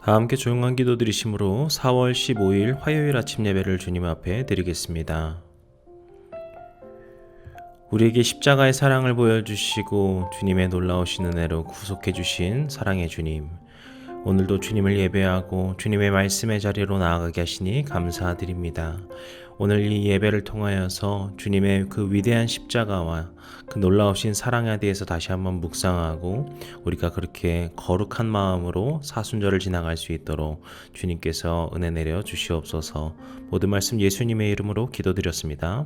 다 함께 조용한 기도 드리심으로 4월 15일 화요일 아침 예배를 주님 앞에 드리겠습니다. 우리에게 십자가의 사랑을 보여주시고 주님의 놀라우신 은혜로 구속해 주신 사랑의 주님, 오늘도 주님을 예배하고 주님의 말씀의 자리로 나아가게 하시니 감사드립니다. 오늘 이 예배를 통하여서 주님의 그 위대한 십자가와 그 놀라우신 사랑에 대해서 다시 한번 묵상하고 우리가 그렇게 거룩한 마음으로 사순절을 지나갈 수 있도록 주님께서 은혜 내려 주시옵소서. 모든 말씀 예수님의 이름으로 기도드렸습니다.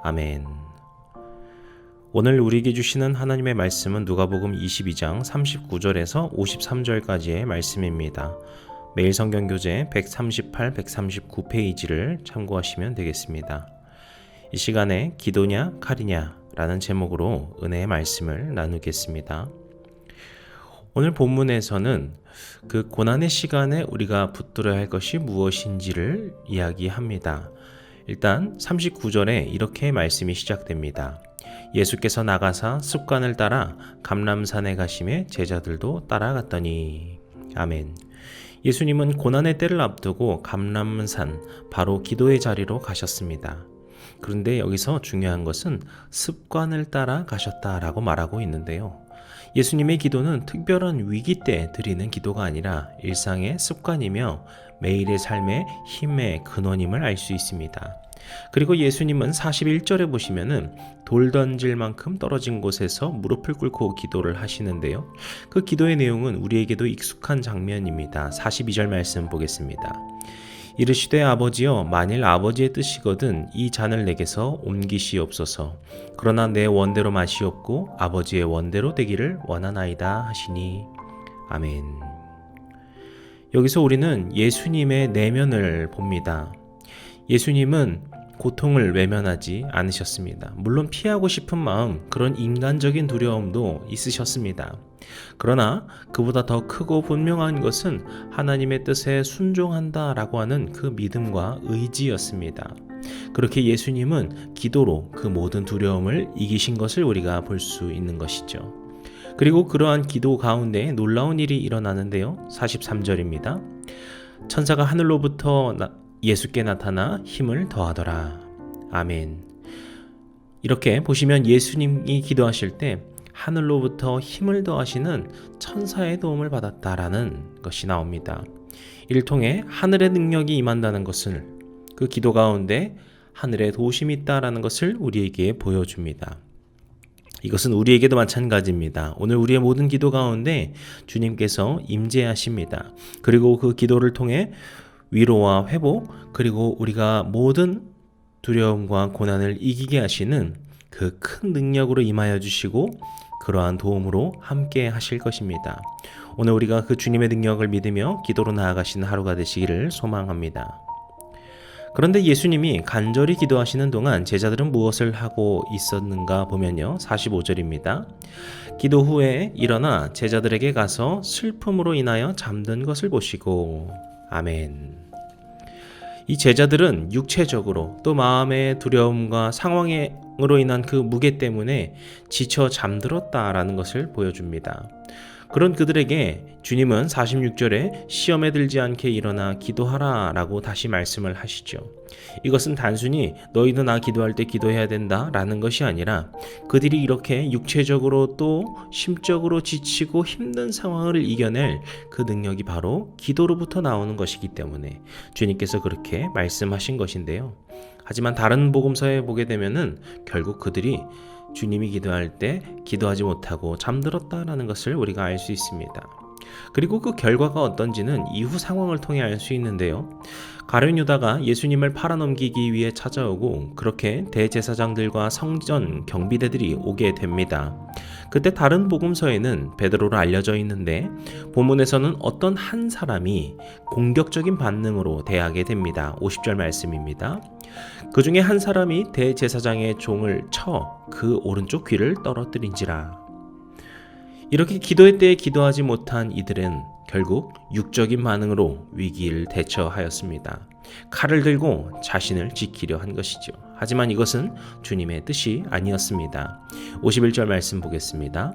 아멘. 오늘 우리에게 주시는 하나님의 말씀은 누가복음 22장 39절에서 53절까지의 말씀입니다. 매일 성경교재 138, 139페이지를 참고하시면 되겠습니다. 이 시간에 기도냐 칼이냐 라는 제목으로 은혜의 말씀을 나누겠습니다. 오늘 본문에서는 그 고난의 시간에 우리가 붙들어야 할 것이 무엇인지를 이야기합니다. 일단 39절에 이렇게 말씀이 시작됩니다. 예수께서 나가사 습관을 따라 감람산에 가심에 제자들도 따라갔더니. 아멘. 예수님은 고난의 때를 앞두고 감람산, 바로 기도의 자리로 가셨습니다. 그런데 여기서 중요한 것은 습관을 따라 가셨다라고 말하고 있는데요. 예수님의 기도는 특별한 위기 때 드리는 기도가 아니라 일상의 습관이며 매일의 삶의 힘의 근원임을 알 수 있습니다. 그리고 예수님은 41절에 보시면은 돌 던질 만큼 떨어진 곳에서 무릎을 꿇고 기도를 하시는데요. 그 기도의 내용은 우리에게도 익숙한 장면입니다. 42절 말씀 보겠습니다. 이르시되 아버지여, 만일 아버지의 뜻이거든 이 잔을 내게서 옮기시옵소서. 그러나 내 원대로 마시옵고 아버지의 원대로 되기를 원하나이다 하시니. 아멘. 여기서 우리는 예수님의 내면을 봅니다. 예수님은 고통을 외면하지 않으셨습니다. 물론 피하고 싶은 마음, 그런 인간적인 두려움도 있으셨습니다. 그러나 그보다 더 크고 분명한 것은 하나님의 뜻에 순종한다라고 하는 그 믿음과 의지였습니다. 그렇게 예수님은 기도로 그 모든 두려움을 이기신 것을 우리가 볼 수 있는 것이죠. 그리고 그러한 기도 가운데 놀라운 일이 일어나는데요. 43절입니다. 천사가 하늘로부터 예수께 나타나 힘을 더하더라. 아멘. 이렇게 보시면 예수님이 기도하실 때 하늘로부터 힘을 더하시는 천사의 도움을 받았다라는 것이 나옵니다. 이를 통해 하늘의 능력이 임한다는 것을, 그 기도 가운데 하늘의 도우심이 있다라는 것을 우리에게 보여줍니다. 이것은 우리에게도 마찬가지입니다. 오늘 우리의 모든 기도 가운데 주님께서 임재하십니다. 그리고 그 기도를 통해 위로와 회복, 그리고 우리가 모든 두려움과 고난을 이기게 하시는 그 큰 능력으로 임하여 주시고 그러한 도움으로 함께 하실 것입니다. 오늘 우리가 그 주님의 능력을 믿으며 기도로 나아가시는 하루가 되시기를 소망합니다. 그런데 예수님이 간절히 기도하시는 동안 제자들은 무엇을 하고 있었는가 보면요. 45절입니다. 기도 후에 일어나 제자들에게 가서 슬픔으로 인하여 잠든 것을 보시고. 아멘. 이 제자들은 육체적으로 또 마음의 두려움과 상황으로 인한 그 무게 때문에 지쳐 잠들었다라는 것을 보여줍니다. 그런 그들에게 주님은 46절에 시험에 들지 않게 일어나 기도하라 라고 다시 말씀을 하시죠. 이것은 단순히 너희도 나 기도할 때 기도해야 된다 라는 것이 아니라 그들이 이렇게 육체적으로 또 심적으로 지치고 힘든 상황을 이겨낼 그 능력이 바로 기도로부터 나오는 것이기 때문에 주님께서 그렇게 말씀하신 것인데요. 하지만 다른 복음서에 보게 되면은 결국 그들이 주님이 기도할 때 기도하지 못하고 잠들었다라는 것을 우리가 알 수 있습니다. 그리고 그 결과가 어떤지는 이후 상황을 통해 알 수 있는데요. 가룟 유다가 예수님을 팔아넘기기 위해 찾아오고 그렇게 대제사장들과 성전 경비대들이 오게 됩니다. 그때 다른 복음서에는 베드로로 알려져 있는데 본문에서는 어떤 한 사람이 공격적인 반응으로 대하게 됩니다. 50절 말씀입니다. 그 중에 한 사람이 대제사장의 종을 쳐 그 오른쪽 귀를 떨어뜨린지라. 이렇게 기도의 때에 기도하지 못한 이들은 결국 육적인 반응으로 위기를 대처하였습니다. 칼을 들고 자신을 지키려 한 것이죠. 하지만 이것은 주님의 뜻이 아니었습니다. 51절 말씀 보겠습니다.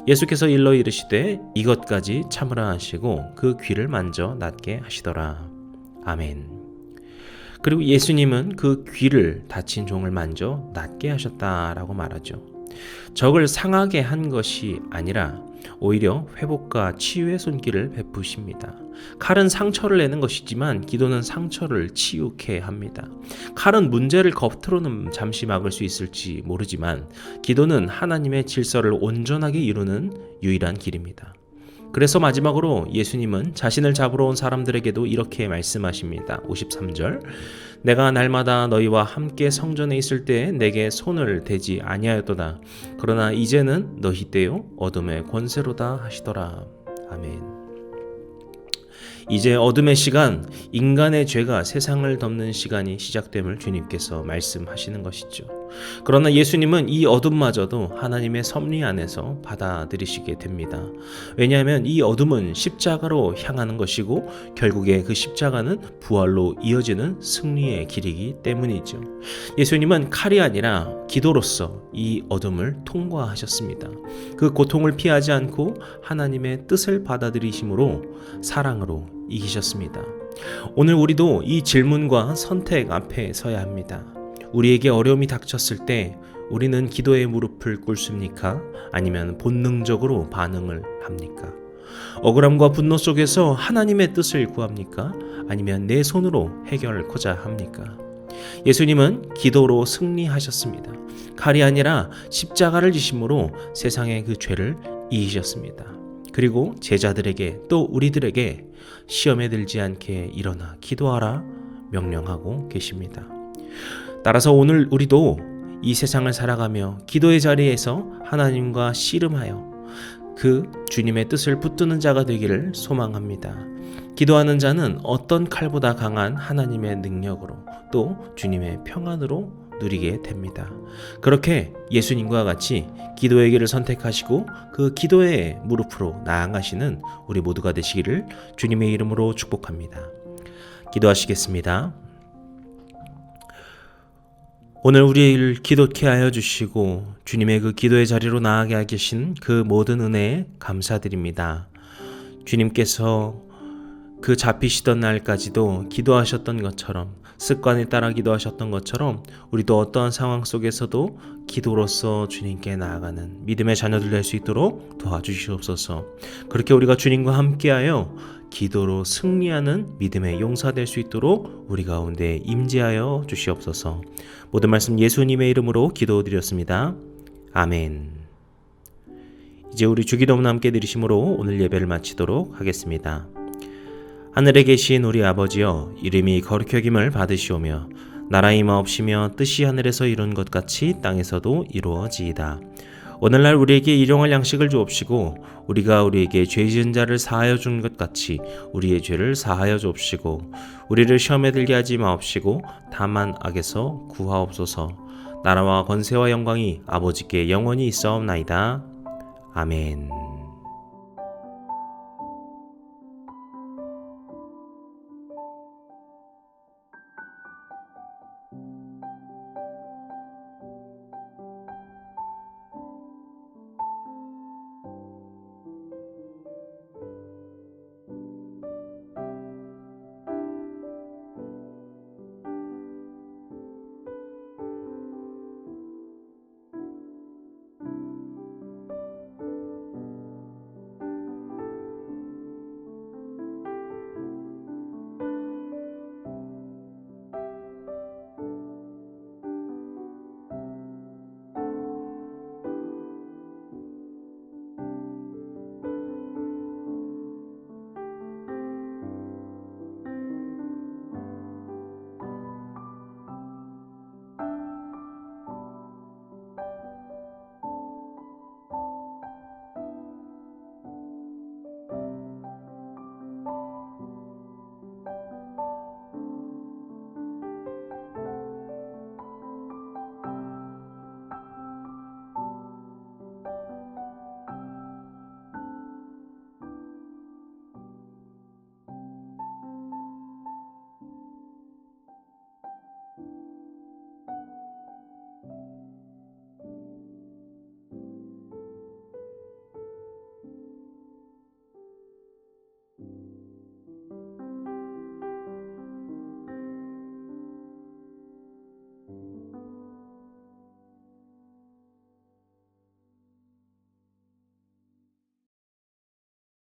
예수께서 일러 이르시되 이것까지 참으라 하시고 그 귀를 만져 낫게 하시더라. 아멘. 그리고 예수님은 그 귀를 다친 종을 만져 낫게 하셨다라고 말하죠. 적을 상하게 한 것이 아니라 오히려 회복과 치유의 손길을 베푸십니다. 칼은 상처를 내는 것이지만 기도는 상처를 치유케 합니다. 칼은 문제를 겉으로는 잠시 막을 수 있을지 모르지만 기도는 하나님의 질서를 온전하게 이루는 유일한 길입니다. 그래서 마지막으로 예수님은 자신을 잡으러 온 사람들에게도 이렇게 말씀하십니다. 53절 내가 날마다 너희와 함께 성전에 있을 때에 내게 손을 대지 아니하였도다. 그러나 이제는 너희 때요 어둠의 권세로다 하시더라. 아멘. 이제 어둠의 시간, 인간의 죄가 세상을 덮는 시간이 시작됨을 주님께서 말씀하시는 것이죠. 그러나 예수님은 이 어둠마저도 하나님의 섭리 안에서 받아들이시게 됩니다. 왜냐하면 이 어둠은 십자가로 향하는 것이고 결국에 그 십자가는 부활로 이어지는 승리의 길이기 때문이죠. 예수님은 칼이 아니라 기도로서 이 어둠을 통과하셨습니다. 그 고통을 피하지 않고 하나님의 뜻을 받아들이심으로 사랑으로 이기셨습니다. 오늘 우리도 이 질문과 선택 앞에 서야 합니다. 우리에게 어려움이 닥쳤을 때 우리는 기도의 무릎을 꿇습니까? 아니면 본능적으로 반응을 합니까? 억울함과 분노 속에서 하나님의 뜻을 구합니까? 아니면 내 손으로 해결하고자 합니까? 예수님은 기도로 승리하셨습니다. 칼이 아니라 십자가를 지심으로 세상의 그 죄를 이기셨습니다. 그리고 제자들에게 또 우리들에게 시험에 들지 않게 일어나 기도하라 명령하고 계십니다. 따라서 오늘 우리도 이 세상을 살아가며 기도의 자리에서 하나님과 씨름하여 그 주님의 뜻을 붙드는 자가 되기를 소망합니다. 기도하는 자는 어떤 칼보다 강한 하나님의 능력으로 또 주님의 평안으로 누리게 됩니다. 그렇게 예수님과 같이 기도의 길을 선택하시고 그 기도의 무릎으로 나아가시는 우리 모두가 되시기를 주님의 이름으로 축복합니다. 기도하시겠습니다. 오늘 우리를 기도케 하여 주시고 주님의 그 기도의 자리로 나아가게 하신 그 모든 은혜에 감사드립니다. 주님께서 그 잡히시던 날까지도 기도하셨던 것처럼 습관에 따라 기도하셨던 것처럼 우리도 어떠한 상황 속에서도 기도로서 주님께 나아가는 믿음의 자녀들 될 수 있도록 도와주시옵소서. 그렇게 우리가 주님과 함께하여 기도로 승리하는 믿음의 용사 될 수 있도록 우리 가운데 임재하여 주시옵소서. 모든 말씀 예수님의 이름으로 기도드렸습니다. 아멘. 이제 우리 주기도문 함께 드리심으로 오늘 예배를 마치도록 하겠습니다. 하늘에 계신 우리 아버지여, 이름이 거룩히 여김을 받으시오며 나라의 임하옵시며 뜻이 하늘에서 이룬 것 같이 땅에서도 이루어지이다. 오늘날 우리에게 일용할 양식을 주옵시고 우리가 우리에게 죄 지은 자를 사하여 준 것 같이 우리의 죄를 사하여 주옵시고 우리를 시험에 들게 하지 마옵시고 다만 악에서 구하옵소서. 나라와 권세와 영광이 아버지께 영원히 있사옵나이다. 아멘.